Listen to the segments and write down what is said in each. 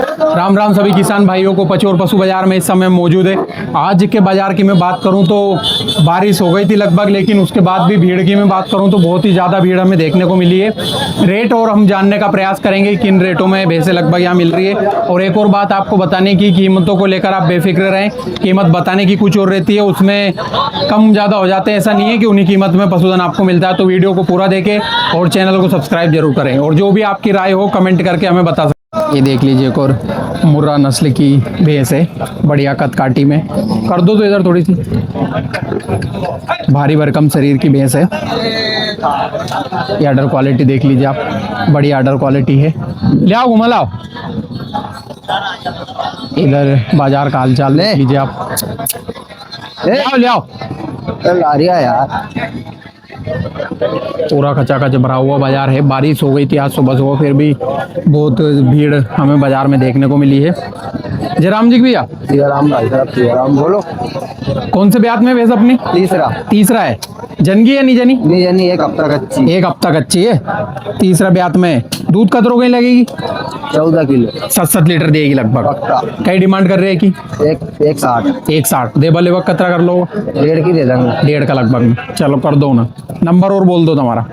राम राम सभी किसान भाइयों को। पचोर पशु बाजार में इस समय मौजूद है। आज के बाजार की मैं बात करूं तो बारिश हो गई थी लगभग, लेकिन उसके बाद भी भीड़ की मैं बात करूं तो बहुत ही ज़्यादा भीड़ हमें देखने को मिली है। रेट और हम जानने का प्रयास करेंगे किन रेटों में भैंसें लगभग यहाँ मिल रही है। और एक और बात आपको बताने की, कीमतों को लेकर आप बेफिक्र रहें। कीमत बताने की कुछ और रहती है, उसमें कम ज़्यादा हो जाते हैं। ऐसा नहीं है कि उन्हीं कीमत में पशुधन आपको मिलता है। तो वीडियो को पूरा देखें और चैनल को सब्सक्राइब जरूर करें, और जो भी आपकी राय हो कमेंट करके हमें बता सकते। ये देख लीजिए एक और मुर्रा नस्ल की भैंस है, बढ़िया कदकाठी में। कर दो तो इधर थोड़ी सी, भारी भरकम शरीर की भैंस है। ये आर्डर क्वालिटी देख लीजिए आप, बढ़िया आर्डर क्वालिटी है। ले आओ घुमा लाओ। इधर बाजार का हालचाल देख लीजिए आप। ले आओ यार, पूरा खचाखच भरा हुआ बाजार है। बारिश हो गई थी आज सुबह सुबह, फिर भी बहुत भीड़ हमें बाजार में देखने को मिली है। जयराम जी भैया, राम भाई साहब, राम बोलो। कौन से ब्यात में भैंस अपनी? तीसरा है। जनगी है नहीं जनी? नहीं जनी, एक हफ्ता कच्ची। एक हफ्ता कच्ची है, तीसरा ब्यात में। दूध कतरों कहीं लगेगी? 14 किलो, 7-7 लीटर देगी लगभग। कई डिमांड कर रहे हैं कि? 160 दे बले वक्त कतरा कर लो? 1.5 की दे देंगे। 1.5 का लगभग। चलो कर दो ना। नंबर और बोल दो तुम्हारा।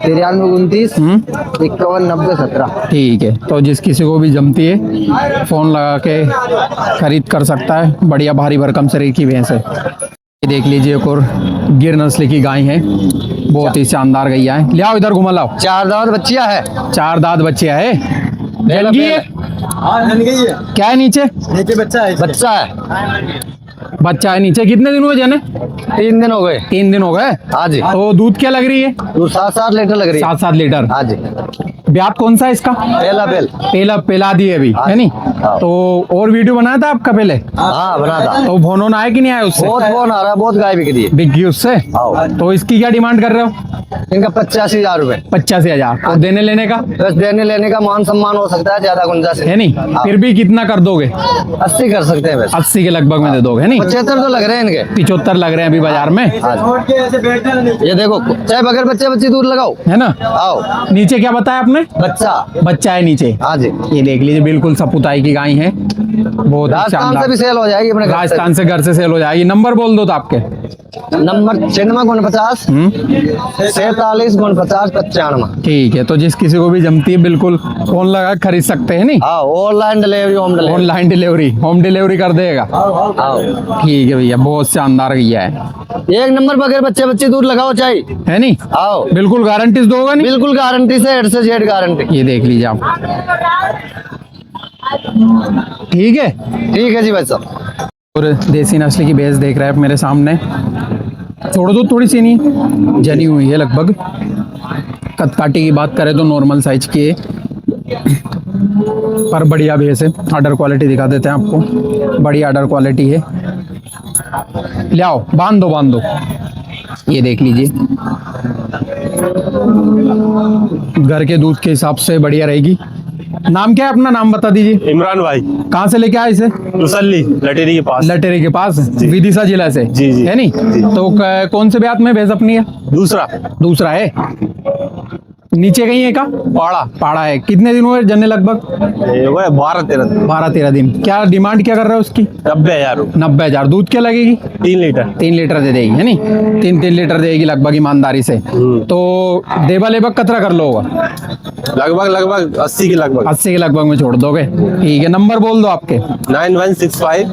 93 29 51 90 17। ठीक है, तो जिस किसी को भी जमती है फोन लगा के खरीद कर सकता है। बढ़िया भारी भरकम शरीर की भैंस है। ये देख लीजिए एक और गिर नस्ल की गाय है, बहुत ही शानदार गैया है। ले आओ इधर घुमा लाओ। 4 दांत बच्चिया है। 4 दांत बच्चिया है। जनगी है? क्या है नीचे? बच्चा है। बच्चा है नीचे। कितने दिन हुए जने? 3 दिन हो गए। 3 दिन हो गए। हाँ जी। तो दूध क्या लग रही है? दूध 7-7 लीटर लग रही है। 7-7 लीटर। हाँ जी। ब्यात कौन सा है इसका? पहला दी है अभी, है नहीं? तो और वीडियो बनाया था आपका पहले? हाँ बना था। तो फोन आया कि नहीं आया उससे? बहुत फोन आ रहा है, बहुत गाय बिक रही है। बिक गई उससे? तो इसकी क्या डिमांड कर रहे हो? इनका 85,000 रुपए। 85,000। तो देने लेने का? बस देने लेने का मान सम्मान हो सकता है, ज्यादा गुंजाइश है नहीं? फिर भी कितना कर दोगे? 80 कर सकते हैं बस। 80 के लगभग में दे दोगे, है नहीं? 75 तो लग रहे हैं इनके। 75 लग रहे हैं अभी बाजार में। ये देखो, चाहे बगैर बच्चे बच्ची दूध लगाओ, है ना? आओ। नीचे क्या बताया आपने? बच्चा है नीचे। हाँ जी। ये देख लीजिए, बिल्कुल सपुताई की गाय है, बहुत राजस्थान से भी सेल हो जाएगी अपने। राजस्थान से घर से सेल हो जाएगी। नंबर बोल दो तो आपके। नंबर 96 47 49 95। ठीक है, तो जिस किसी को भी जमती है बिल्कुल फोन लगा खरीद सकते हैं, नहीं? हाँ, ऑनलाइन डिलीवरी, होम डिलीवरी कर देगा। ठीक है भैया, बहुत शानदार भैया है। एक नंबर बगैर बच्चे बच्ची दूध लगाओ चाहिए, है नहीं? आओ। बिल्कुल गारंटी दोगे? नहीं, बिल्कुल गारंटी से हेड से जेड गारंटी। ये देख लीजिए आप। ठीक है जी भाई साहब। और देसी नस्ल की भैंस देख रहे हैं आप मेरे सामने। छोड़ दो थोड़ी सी, नहीं जनी हुई है लगभग। कदकाठी की बात करें तो नॉर्मल साइज की है, पर बढ़िया भैंस है। आर्डर क्वालिटी दिखा देते हैं आपको, बढ़िया आर्डर क्वालिटी है। ले आओ, बांध दो। ये देख लीजिए, घर के दूध के हिसाब से बढ़िया रहेगी। नाम क्या है अपना? नाम बता दीजिए। इमरान भाई। कहाँ से लेके आए इसे? रुसल्ली, लटेरी के पास। विदिशा जिला से। जी। है नहीं? तो कौन से ब्यात में भैंस अपनी है? दूसरा है। नीचे कहीं है का? पाड़ा है। कितने दिन हुए जन्ने? लगभग 12-13 दिन। क्या डिमांड क्या कर रहे हो उसकी? 90,000। दूध क्या लगेगी? 3 लीटर दे देगी, है नहीं? 3 लीटर देगी लगभग ईमानदारी से। तो देवा लेबक कतरा कर लो होगा? लगभग 80 के लगभग। 80 के लगभग में छोड़ दोगे? ठीक है, नंबर बोल दो आपके। 9165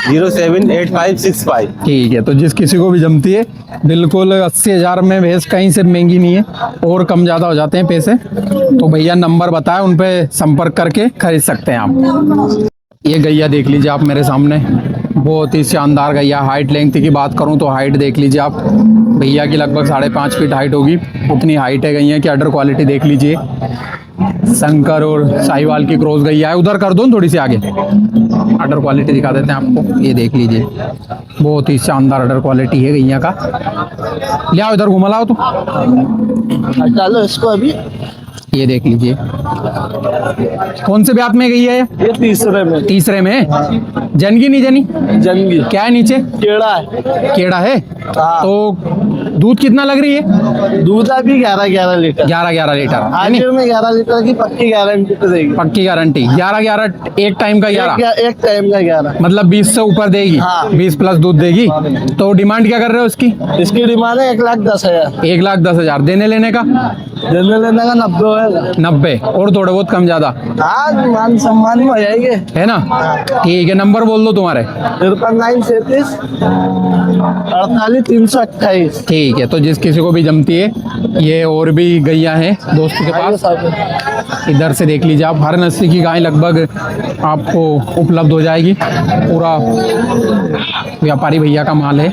078565। ठीक है, तो जिस किसी को भी जमती है बिल्कुल 80,000 में भैंस कहीं से महंगी नहीं है, और कम ज़्यादा हो जाते हैं पैसे। तो भैया नंबर बताए, उन पे संपर्क करके खरीद सकते हैं आप। ये गैया देख लीजिए आप मेरे सामने, बहुत ही शानदार गैया। हाइट लेंथ की बात करूं तो हाइट देख लीजिए आप, भैया की लगभग 5.5 फीट हाइट होगी, उतनी हाइट है गैया की। आर्डर क्वालिटी देख लीजिए, शंकर और साहिवाल की क्रॉस गैया है। उधर कर दो थोड़ी सी आगे, आर्डर क्वालिटी दिखा देते हैं आपको। ये देख लीजिए, बहुत ही शानदार आर्डर क्वालिटी है गैया का। ले आओ इधर घुमा लाओ तो। डालो इसको अभी। ये देख लीजिए, कौन से ब्यात में गई है? ये तीसरे में। जनगी नहीं जनी? जंगी। क्या है नीचे? केड़ा है। केड़ा है। तो दूध कितना लग रही है? दूध अभी 11 लीटर। 11 लीटर है आज नी? में 11 लीटर की पक्की गारंटी तो देगी। पक्की गारंटी। 11 एक टाइम का 11 एक टाइम का 11। मतलब 20 से ऊपर देगी। हाँ। 20 प्लस दूध देगी। तो डिमांड क्या कर रहे हो इसकी? इसकी डिमांड है 1,10,000। 1,10,000। देने लेने का? देने लेने का 90 होगा। 90 और थोड़े बहुत कम ज्यादा हाँ मान सम्मान में हो जाएंगे। है ना? ठीक है, नंबर बोल दो तुम्हारे। 937 48 328। ठीक है, तो जिस किसी को भी जमती है, ये और भी गैया हैं दोस्त के पास, इधर से देख लीजिए आप। हर नस्ल की गाय लगभग आपको उपलब्ध हो जाएगी। पूरा व्यापारी भैया का माल है,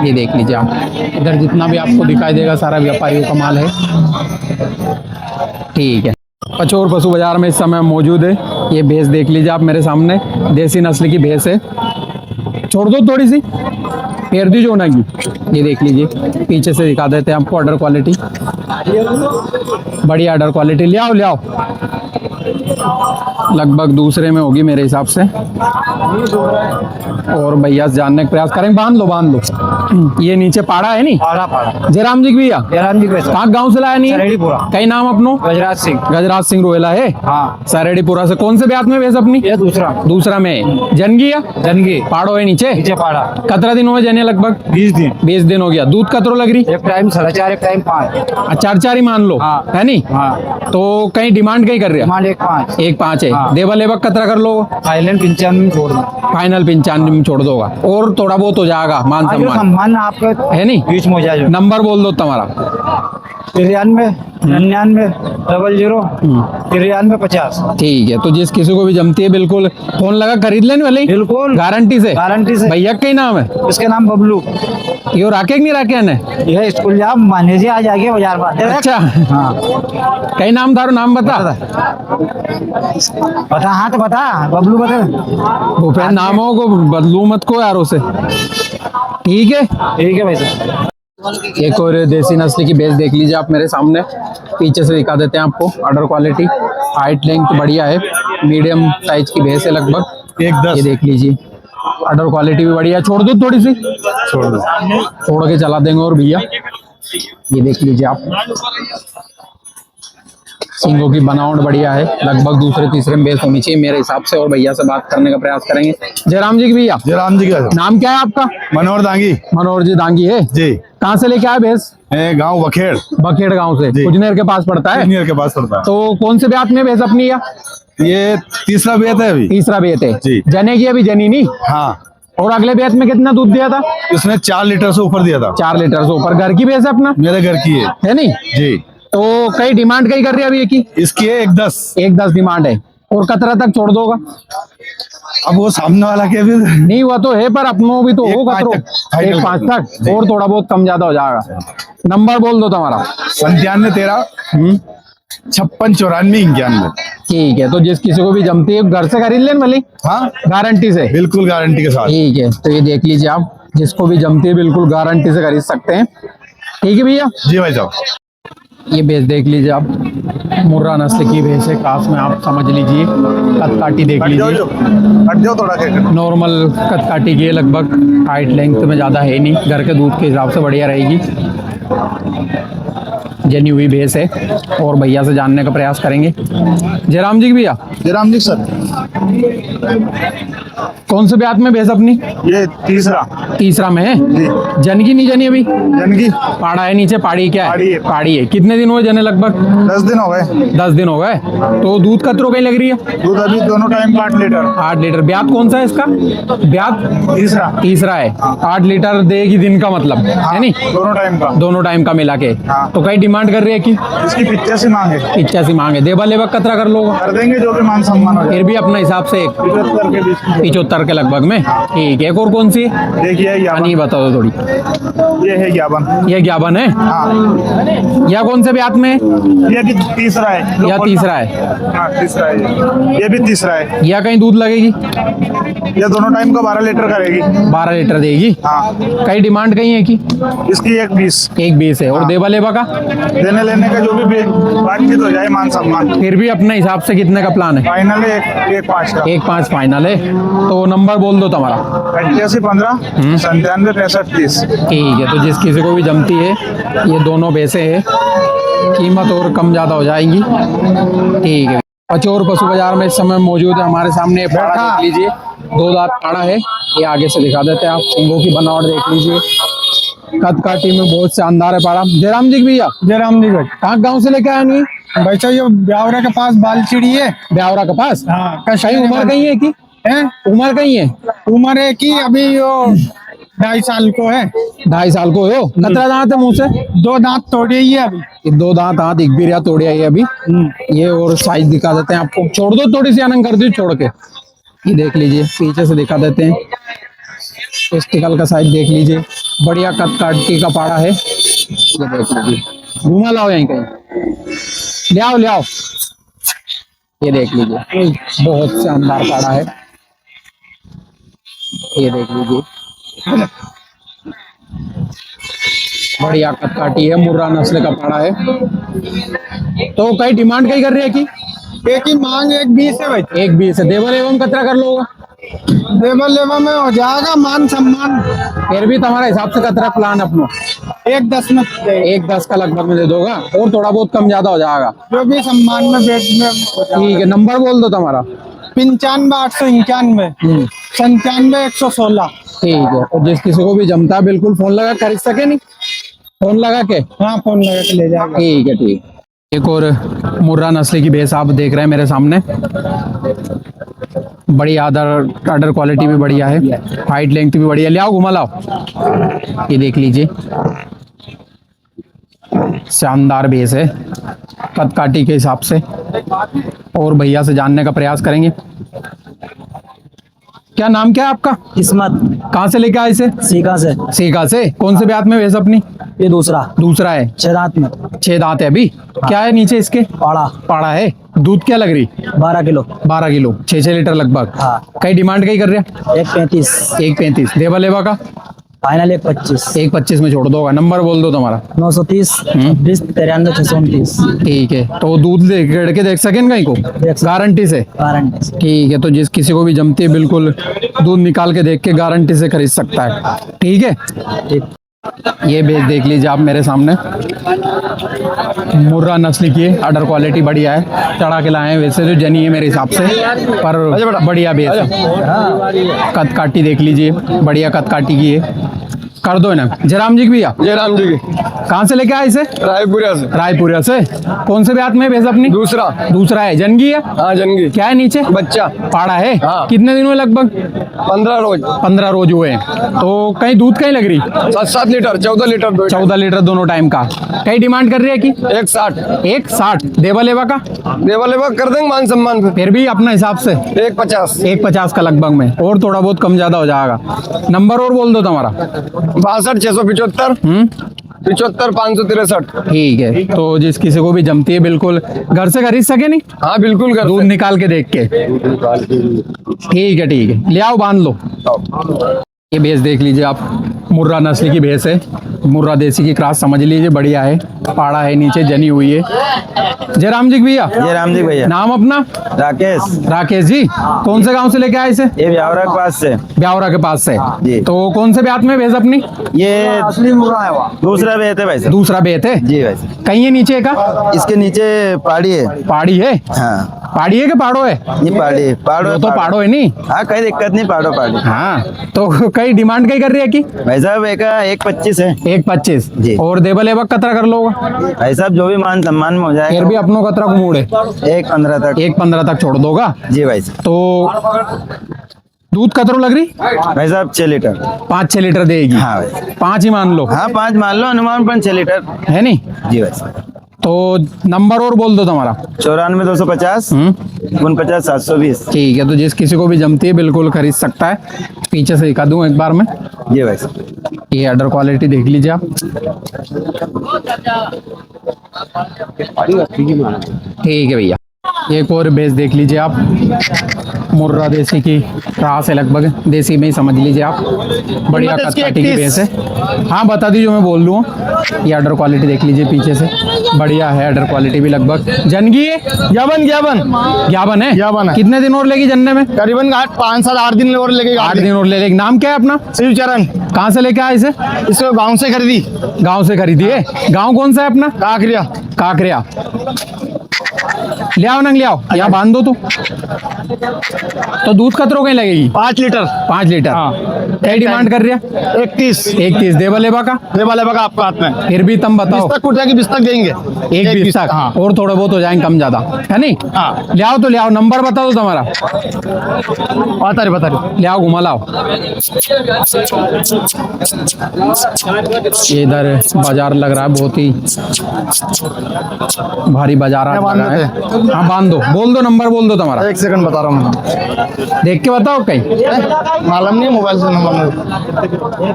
ये देख लीजिए आप। इधर जितना भी आपको दिखाई देगा सारा व्यापारियों का माल है। ठीक है, पचोर पशु बाजार में इस समय मौजूद है। ये भैंस देख लीजिए आप मेरे सामने, देसी नस्ल की भैंस है। छोड़ दो थोड़ी सी, फेर दी जो की। ये देख लीजिए, पीछे से दिखा देते हैं आपको। ऑर्डर क्वालिटी बढ़िया, ऑर्डर क्वालिटी। ले आओ ले आओ। लगभग दूसरे में होगी मेरे हिसाब से। और भैया से जानने का प्रयास करेंगे। बांध लो बांध लो। ये नीचे पाड़ा है नी? पाड़ा जयराम जी भैया, जयराम जी कहाँ गाँव से लाया नहीं? सरेड़ीपुरा। कई नाम अपनो? गजराज सिंह रोहेला है। हाँ सरेड़ीपुरा से। कौन से ब्यात में भैंस अपनी? ये दूसरा में। जनगी या जनगी पाड़ो है नीचे? पाड़ा। कतरा दिन हुए जने? लगभग 20 दिन हो गया। दूध कतरो लग रही? एक टाइम 4.5 एक टाइम 5। 4 ही मान लो। हाँ। है नी? हाँ तो कहीं डिमांड कहीं कर रहे डिमांड 1.5। 1.5 है। हाँ। देवा लेवक कतरा कर लो? थाईलैंड 95 में छोड़ दो। फाइनल 95 में छोड़ दोगा और थोड़ा बहुत हो जाएगा मान सम्मान। सम्मान आपका है नी? बीच में हो जाए। नंबर बोल दो तुम्हारा। 93 99 00 93 50। ठीक है, तो जिस किसी को भी जमती है बिल्कुल फोन लगा खरीद लेने वाले। बिल्कुल गारंटी से। भैया का ही नाम है? इसका नाम बबलू। यो राके नहीं राके ने? यह स्कूल जा माने से आज आगे बाजार में। अच्छा हाँ कई नाम थारो? नाम बता। बता। हाँ तो बता, बबलू बता। भूपेन नामों को बदलू मत को यारों से। ठीक है भाई साहब। एक और देसी नस्ल की भैंस देख लीजिए आप मेरे सामने। पीछे से दिखा देते हैं आपको। ऑर्डर क्वालिटी, हाइट लेंथ बढ़िया है। मीडियम साइज की भैंस है लगभग। 1,10। ये देख लीजिए, ऑर्डर क्वालिटी भी बढ़िया। छोड़ दो थोड़ी सी, छोड़ के चला देंगे। और भैया ये देख लीजिए आप, सींगों की बनावट बढ़िया है। लगभग दूसरे तीसरे में भैंस होनी चाहिए मेरे हिसाब से। और भैया से बात करने का प्रयास करेंगे। जयराम जी की भैया, जयराम जी का नाम क्या है आपका? मनोहर दांगी मनोहर जी दांगी है जी। कहाँ से लेके आए भैंस? गांव बखेड़, बखेड़ गांव से। जी। कुजनेर के पास पड़ता है। इंजीनियर के पास पड़ता है। तो कौन से ब्यात में भैंस अपनी? या ये तीसरा बेत है अभी। तीसरा बेत है जी। जने की अभी जनी नहीं? हाँ, और अगले बेत में कितना दूध दिया था? इसने 4 लीटर से ऊपर दिया था। 4 लीटर से ऊपर। घर की भैंस है अपना? मेरे घर की है नहीं? जी। तो कई डिमांड कहीं कर रही है अभी की? इसकी है 1,10। 1,10 डिमांड है। और कतरा तक छोड़ दोगा? अब वो सामने वाला के भी नहीं हुआ तो है, पर अपनों भी तो हो 1,5 कतरो। तक, फाइनल 1,5 तक और थोड़ा बहुत कम ज्यादा हो जाएगा। नंबर बोल दो तुम्हारा। 97 13 56 94 91। ठीक है, तो जिस किसी को भी जमती है घर से खरीद लेने वाली। हाँ गारंटी से? बिल्कुल गारंटी के साथ। ठीक है, तो ये देख लीजिए आप, जिसको भी जमती है बिल्कुल गारंटी से खरीद सकते हैं। ठीक है भैया। जी भाई साहब। ये भैंस देख लीजिए आप, मुर्रा नस्ल की भैंस है। क्रास में आप समझ लीजिए। कदकाठी देख लीजिए, हट जाओ थोड़ा। नॉर्मल कदकाठी की है लगभग। हाइट लेंथ में ज़्यादा है नहीं, घर के दूध के हिसाब से बढ़िया रहेगी। जनी हुई भैंस है। और भैया से जानने का प्रयास करेंगे। जयराम जी की भैया, जयराम जी सर, कौन से ब्यात में भैंस अपनी? ये तीसरा में है। जनगी नहीं जनी अभी? जनगी पाड़ा है नीचे? पाड़ी क्या है? पाड़ी है। कितने दिन हुए जने? लगभग 10 दिन हो गए। 10 दिन हो गए। तो दूध कतरो कहीं लग रही है? दूध अभी दोनों टाइम का 8 लीटर। 8 लीटर। ब्यात कौन सा है इसका? ब्यात तीसरा है। 8 लीटर देगी दिन का मतलब है नहीं? दोनों टाइम का मिला के। तो कई डिमांड कर रही है कि इसकी 85 मांगे। 85 मांगे। देवा लेवा कतरा कर लोगे? कर देंगे जो भी मान सम्मान हो जाए। फिर भी अपना हिसाब से 75 के लगभग में। ठीक है, एक और कौन सी है? देखिए नहीं बताओ थोड़ी। ये है ज्ञापन। ये ज्ञापन है? हाँ। या कौन से ब्यात में? ये भी तीसरा है। या तीसरा है? हाँ तीसरा है। ये भी तीसरा है। या कहीं दूध लगेगी? ये दोनों टाइम का 12 लीटर करेगी। 12 लीटर देगी। हाँ। कई डिमांड कहीं है कि? इसकी 1,20 है। और देवा लेवा का? देने लेने का जो भी बातचीत हो जाए, मान सम्मान। फिर भी अपने हिसाब से कितने का प्लान है? फाइनल है 1-5 का। 1-5 फाइनल है। तो नंबर बोल दो तुम्हारा। 88-15 97-65-30। ठीक है, तो जिस किसी को भी जमती है, ये दोनों भैंसे हैं, कीमत और कम ज़्यादा हो जाएंगी। ठीक है। पचोर पशु बाजार में इस समय मौजूद है हमारे सामने पाड़ा, देख लीजिए 2 दांत पाड़ा है। ये आगे से दिखा देते हैं आप, सिंगों की बनावट देख लीजिए, कद काठी में बहुत शानदार है पाड़ा। जयराम जी भैया, जयराम जी भाई, कहाँ गाँव से लेके आए नहीं? भाई साहब ये ब्यावरा के पास बालचिड़ी है। ब्यावरा के पास? हाँ, कहीं उम्र कहीं है कि है उम्र कहीं है? उम्र है कि अभी यो 2.5 साल को है। 2.5 साल को हो? कतरा दांत है मुँह से? 2 दांत तोड़े ही है अभी। ये 2 दांत हाथ दिख भी रहा, तोड़े आई है अभी। ये और साइज दिखा देते हैं आपको, छोड़ दो थोड़ी सी, आनंद कर दो छोड़ के। ये देख लीजिए, पीछे से दिखा देते हैं, टेस्टिकल का साइज देख लीजिए, बढ़िया कद काटी का पाड़ा है। ये देख लीजिए, घुमा लाओ यहीं कहीं, ले आओ ले आओ। ये देख लीजिए, बहुत शानदार पाड़ा है। ये देख लीजिए, बढ़िया कद काटी है, मुर्रा नस्ल का पाड़ा है। तो कई डिमांड कई कर रही है कि एक ही मांग 1.20 है भाई। 1.20 है। देवल एवं कतरा कर लोगा? लेबर लेबर में हो जाएगा मान सम्मान। फिर भी तुम्हारा हिसाब से कतरा प्लान अपना? 1.10 में 1.10 का लगभग में दे दोगा, और थोड़ा बहुत कम ज्यादा हो जाएगा। जो भी सम्मान में बेच में हो जाएगा। ठीक है, नंबर बोल दो तुम्हारा। 95 891 97 116। ठीक है, और जिस किसी को भी जमता है बिल्कुल फोन लगा खरीद सके नहीं, फोन लगा के। हाँ, फोन लगा के ले जाएगा। ठीक है ठीक। एक और मुर्रा नस्ल की भैंस आप देख रहे हैं मेरे सामने, बड़ी आदर क्वालिटी भी बढ़िया है, हाइट लेंथ भी बढ़िया। ले आओ घुमा लाओ। ये देख लीजिए, शानदार भैंस है कद काटी के हिसाब से। और भैया से जानने का प्रयास करेंगे। क्या नाम क्या है आपका? किस्मत कहाँ से लेके आए इसे? सीखा से। सीखा से। कौन से ब्यात में भैंस अपनी? ये दूसरा दूसरा है। 6 दांत में 6 दांत है अभी। क्या है नीचे इसके? पाड़ा पाड़ा है। दूध क्या लग रही? 12 किलो। 12 किलो, 6 लीटर लगभग। हाँ। कई डिमांड कई कर रहे हैं? 1.35 1.35। देवा लेवा का फाइनल 1.25। 1.25 में छोड़ दोगा। नंबर बोल दो तुम्हारा। 930 20 93 629। ठीक है, तो दूध लेकर के देख सकें कहीं को गारंटी से? गारंटी से। ठीक है, तो जिस किसी को भी जमती है बिल्कुल दूध निकाल के देख के गारंटी से खरीद सकता है। ठीक है, ठीक। ये बेच देख लीजिए आप मेरे सामने, मुर्रा नस्ल की है, अडर क्वालिटी बढ़िया है, चढ़ा के लाए हैं। वैसे तो जनी है मेरे हिसाब से, पर बढ़िया बेच है। कद काटी देख लीजिए, बढ़िया कद काटी की है। कर दो ना जयराम जी की भैया। जयराम जी की कहाँ से लेके आए इसे? रायपुरा से। रायपुरा से। कौन से ब्यात में भैंस अपनी? दूसरा। दूसरा है। जनगी है? हाँ जनगी। क्या है नीचे? बच्चा। पाड़ा है। हाँ। कितने दिन हुए लगभग? 15 रोज। 15 रोज हुए हैं। तो कहीं दूध कहीं लग रही? 7 लीटर 14 लीटर 14 लीटर दोनों टाइम का। कहीं डिमांड कर रही है कि 160। 160। देवा लेवा का देवा लेवा कर देंगे मान सम्मान पे। फिर भी अपना हिसाब से 150। 150 का लगभग में, और थोड़ा बहुत कम ज्यादा हो जाएगा। नंबर और बोल दो तुम्हारा। 62 675 75 563। ठीक है, तो जिस किसी को भी जमती है बिल्कुल घर से खरीद सके नहीं? हाँ बिल्कुल कर दूध निकाल के देख के। ठीक है ठीक है, ले आओ बांध लो। ये भैंस देख लीजिए आप, मुर्रा नस्ल की भैंस है, मुर्रा देसी की क्रॉस समझ लीजिए, बढ़िया है, पाड़ा है, नीचे जनी हुई है। जयराम जी भैया। जयराम जी भैया। नाम अपना? राकेश। राकेश जी। कौन से गांव से लेके आए इसे? ये ब्यावरा के पास से। ब्यावरा के पास से जी। तो कौन से ब्यात में भैंस अपनी? ये असली मुर्रा है, दूसरा बेत है भाई साहब। दूसरा बेत है जी भाई साहब। कहीं है नीचे का? इसके नीचे पाड़ी है। पहाड़ी है? हाँ, पहाड़ी है कि पहाड़ो है? ये पाड़ी है। पाड़ो तो पहाड़ो है नहीं? हाँ, कोई दिक्कत नहीं, पाड़ो पाड़ी। हाँ, तो कई डिमांड कई कर रही है कि? भाई साहब एक 1.25 है। 1.25 जी। और देबल एबक कतरा कर लोगा? भाई साहब जो भी मान सम्मान में हो फिर जाएगा। भी अपनों कतरा को मूड है 1.15 तक। 1.15 तक छोड़ दोगा? जी भाई साहब। तो दूध कतरो लग रही? भाई साहब 6 लीटर। 5-6 लीटर देगी? हाँ भाई। 5 ही मान लो। हाँ 5 मान लो, अनुमान पर 6 लीटर है नहीं? जी भाई साहब। तो नंबर और बोल दो तुम्हारा। 94 250 49 720। ठीक है, तो जिस किसी को भी जमती है बिल्कुल खरीद सकता है। पीछे से दिखा दूं एक बार में। जी भाई साहब। ये अडर क्वालिटी देख लीजिए आप। ठीक है भैया, एक और भैंस देख लीजिए आप, मुर्रा देसी की रास है, लगभग देसी में ही समझ लीजिए आप। बढ़िया कीमत इसकी कटकाटी की 31। भैंस है। हाँ बता दीजिए, मैं बोल दूँ। ये ऑर्डर क्वालिटी देख लीजिए पीछे से, बढ़िया है ऑर्डर क्वालिटी भी। लगभग जनगी है, ज्ञापन ज्ञापन है। ज्ञापन है। कितने दिन और लेगी जनने में? करीबन 5-7-8 दिन और लगेगा। 8 दिन और ले लेगी। नाम क्या है अपना? शिवचरण। कहाँ से लेके आए इसे? इसको गांव से खरीदी। गांव से खरीदी है। गांव कौन सा है अपना? काकरिया। काकरिया। ले आओ नंग, ले आओ, यहाँ बांध दो। तो दूध कतरों कहीं लगेगी? 5 लीटर। 5 लीटर। हाँ। क्या डिमांड कर रही है? 31 देवा लेबा का? का आपका हाथ में। फिर भी तुम बताओ। 20 तक कुट जाएगी, 20 तक देंगे। एक 20 तक। हाँ। और थोड़े बहुत हो जाएंगे कम ज्यादा, है नहीं? हाँ। ले आओ तो ले आओ, नंबर बता दो तुम्हारा। बता रही। ले आओ, घुमा लाओ। ये इधर बाजार लग रहा है, बहुत ही भारी बाजार आज बांध लगा है। देते हाँ बांध दो, बोल दो, नंबर बोल दो तुम्हारा। 1 सेकंड बता रहा हूँ। देख के बताओ कहीं। मालूम नहीं मोबाइल से नंबर।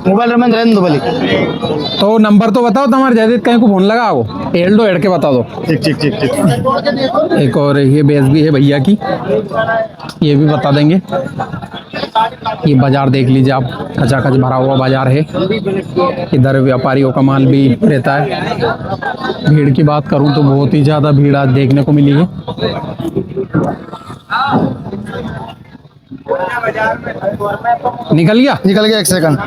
मोबाइल में नरेंद्र बोली। तो नंबर तो बताओ तुम्हारे, जैसे कहीं को फोन लगाओ, एल दो, एड के बता दो। ठीक। एक और ये बेस भी है भैया की, ये भी बता देंगे। ये बाजार देख लीजिए आप, खचाखच भरा हुआ बाजार है। इधर व्यापारियों का माल भी रहता है। भीड़ की बात करूं तो बहुत ही ज़्यादा भीड़ आज देखने को मिली है। निकल गया 1 सेकंड।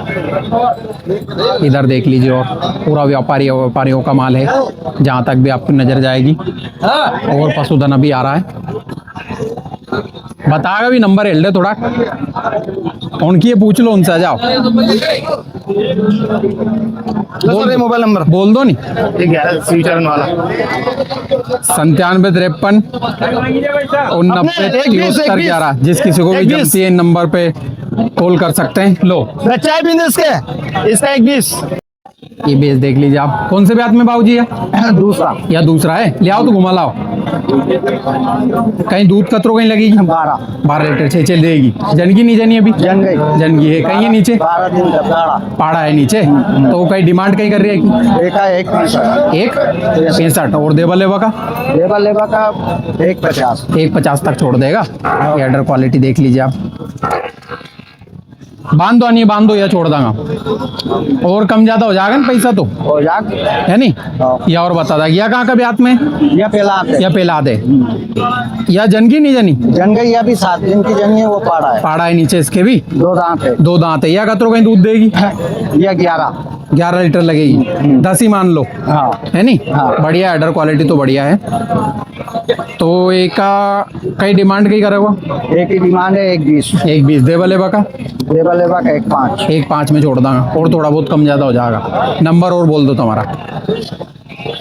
इधर देख लीजिए, और पूरा व्यापारियों का माल है, जहाँ तक भी आपकी नज़र जाएगी। और पशुधन अभी आ रहा है, बताएगा भी नंबर हिल रहे थोड़ा उनकी, ये पूछ लो उनसे। आ जाओ, बोल मोबाइल नंबर बोल दो नहीं। 11 वाला 9753 89 73 11। जिस किसी को भी जमती है इन नंबर पे कॉल कर सकते हैं। लो बच्चा है बिंद इसका 21। ये बेस देख लीजिए आप, कौन से ब्याज में बाबूजी है? दूसरा या दूसरा है? ले आओ तो घुमा लाओ। कहीं दूध कतरों कहीं लगेगी? 12 लीटर 6 देगी। जनगी नहीं जनी अभी? जनगी है। कहीं है नीचे? 12 दिन का पाड़ा है नीचे। तो कहीं डिमांड कहीं कर रही है कि? एक 65। और देवा लेवा का? लेबा का 150। 150 तक छोड़ देगा। ये ऑर्डर क्वालिटी देख लीजिए आप। बांध दो, नहीं बांध दो या छोड़ दूंगा। और कम ज्यादा हो जाएगा ना पैसा तो, हो जा है नहीं? या और बता देगा। या कहाँ का ब्यात में? या पेला दे या जनगी नहीं जनी? जन गई अभी 7 दिन की जनी है, वो पाड़ा है नीचे इसके भी। 2 दांत है। 2 दांत है। या कतरों कहीं दूध देगी? या 11 लीटर लगेगी। 10 ही मान लो, हाँ। है नहीं? हाँ। बढ़िया ऑर्डर क्वालिटी तो बढ़िया है। तो एक का कई डिमांड कई करेगा? एक ही डिमांड है 120। 120। देवा लेवा का? लेबा का 1.5। 1.5 में छोड़ दूंगा, और थोड़ा बहुत कम ज्यादा हो जाएगा। नंबर और बोल दो तुम्हारा।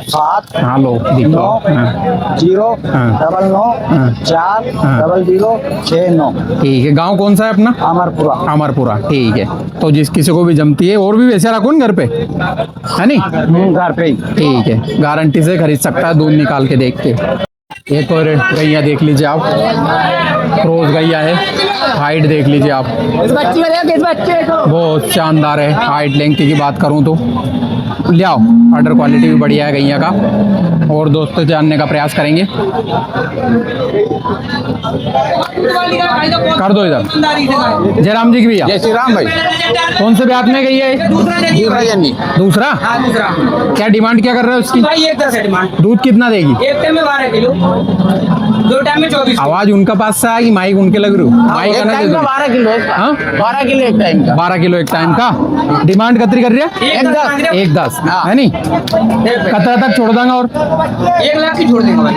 7 हाँ लो दिख 9 हाँ। 0 हाँ। 99 4 हाँ। 00 69। ठीक है। गांव कौन सा है अपना? अमरपुरा। अमरपुरा। ठीक है। तो जिस किसी को भी जमती है, और भी वैसे रखो ना घर पे, है नहीं? घर पे ही। ठीक है, गारंटी से खरीद सकता है दूध निकाल के देख के। एक और गैया देख लीजिए आप, रोज गैया है। हाइट देख लीजिए आप, बहुत शानदार है। हाइट लेंथ की बात करूं तो ले आओ, ऑर्डर क्वालिटी भी बढ़िया है गैया का। और दोस्तों जानने का प्रयास करेंगे। कर दो इधर। जयराम जी की भैया। जय श्री राम भाई। कौन से ब्यात में गई है? दूसरा। क्या डिमांड क्या कर रहे हो उसकी? दूध कितना देगी? एक टाइम में 12 किलो, 2 टाइम में 24। आवाज उनका पास से आएगी, माइक उनके लग रही हो? माइक एक आना टाइम का चाहिए। 12 किलो। हाँ? 12 किलो एक टाइम का। 12 किलो एक टाइम का। डिमांड कतरी कर रही है? 1.10, है नहीं? कतरा तक छोड़ देंगे। और 1 लाख की छोड़ देंगे भाई।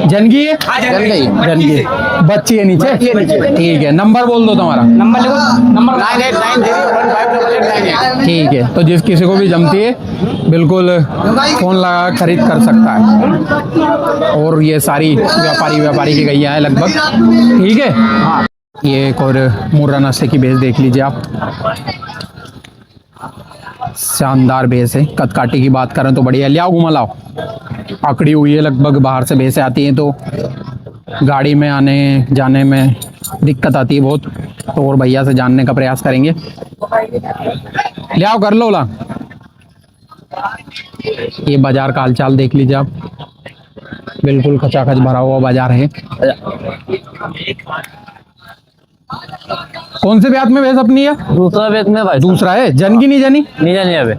जनगी है? हाँ, जनगी है। बच्ची है नीचे? ठीक है। नंबर बोल दो तुम्हारा। नंबर लिखो, नंबर 98901558। ठीक है। तो जिस किसी को भी जमती है बिल्कुल फोन लगा खरीद कर सकता है। और ये सारी व्यापारी की गैया है लगभग। ठीक है। हाँ। ये एक और मुर्रा नस्ल की भैंस देख लीजिए आप, शानदार भैंस है। कदकाठी की बात करें तो बढ़िया। ले आओ, घुमा लाओ। पकड़ी हुई है लगभग, बाहर से भैंसें आती हैं तो गाड़ी में आने जाने में दिक्कत आती है बहुत। तो और भैया से जानने का प्रयास करेंगे। ले आओ, कर लो ला। ये बाजार का हालचाल देख लीजिए आप। बिल्कुल खचाखच भरा हुआ बाजार है। कौन से ब्यात में भैंस अपनी है? दूसरा बेच में भाई दूसरा है। जन की नहीं जनी? नहीं जानी अभी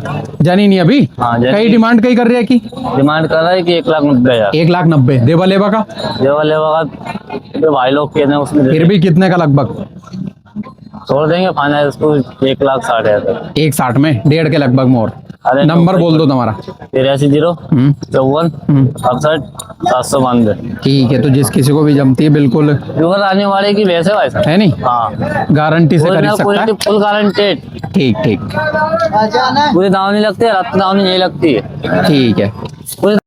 जनी नहीं अभी। हाँ, जनी। कई डिमांड कई कर रही है की? डिमांड कर रहा है कि 1,90,000 1,90,000 देवा लेवा का? लेवा लेवा तो भाई लोग के ने उसमें फिर भी कितने का लगभग? छोड़ देंगे फाइनल इसको 1,60,000 1,60 में 1.5 के लगभग मोर। अरे नंबर बोल दो तुम्हारा। 83 54 68 792। ठीक है, तो जिस किसी को भी जमती है बिल्कुल प्योर आने वाले की भैंस है भाई साहब। है नहीं, हाँ गारंटी से खरीद सकता है। Full guaranteed. ठीक ठीक पूरी दावनी लगती है, रात दावनी नहीं लगती है। ठीक है। पूरी